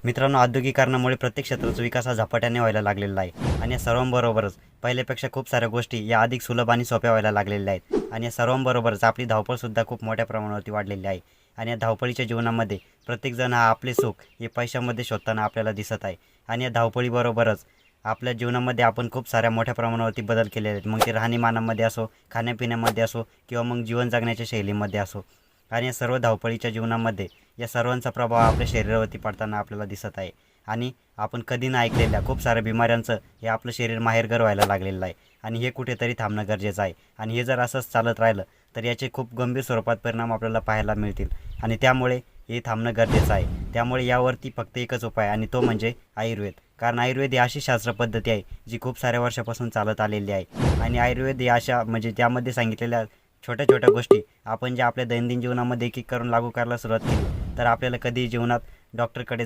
मित्रांनो, औद्योगिकीकरणामुळे प्रत्येक क्षेत्राचा विकास हा झपाट्याने व्हायला लागलेला आहे आणि या सर्वांबरोबरच पहिल्यापेक्षा खूप साऱ्या गोष्टी या अधिक सुलभ आणि सोप्या व्हायला लागलेल्या आहेत आणि या सर्वांबरोबरच आपली धावपळसुद्धा खूप मोठ्या प्रमाणावरती वाढलेली आहे. आणि या धावपळीच्या जीवनामध्ये प्रत्येकजण हा आपले सुख हे पैशामध्ये शोधताना आपल्याला दिसत आहे. आणि या धावपळीबरोबरच आपल्या जीवनामध्ये आपण खूप साऱ्या मोठ्या प्रमाणावरती बदल केलेले आहेत. मग ते राहणीमानामध्ये असो, खाण्यापिण्यामध्ये असो किंवा मग जीवन जगण्याच्या शैलीमध्ये असो. आणि या सर्व धावपळीच्या जीवनामध्ये या सर्वांचा प्रभाव आपल्या शरीरावरती पडताना आपल्याला दिसत आहे. आणि आपण कधी न ऐकलेल्या खूप साऱ्या बिमाऱ्यांचं हे आपलं शरीर माहेरघर व्हायला लागलेलं आहे. आणि हे कुठेतरी थांबणं गरजेचं आहे. आणि हे जर असंच चालत राहिलं तर याचे खूप गंभीर स्वरूपात परिणाम आपल्याला पाहायला मिळतील. आणि त्यामुळे हे थांबणं गरजेचं आहे. त्यामुळे यावरती फक्त एकच उपाय आणि तो म्हणजे आयुर्वेद. कारण आयुर्वेद ही अशी शास्त्र पद्धती आहे जी खूप साऱ्या वर्षापासून चालत आलेली आहे. आणि आयुर्वेद ही अशा म्हणजे त्यामध्ये सांगितलेल्या छोट्या छोट्या गोष्टी आपण ज्या आपल्या दैनंदिन जीवनामध्ये एक एक करून लागू करायला सुरुवात केली तर आपल्याला कधीही जीवनात डॉक्टरकडे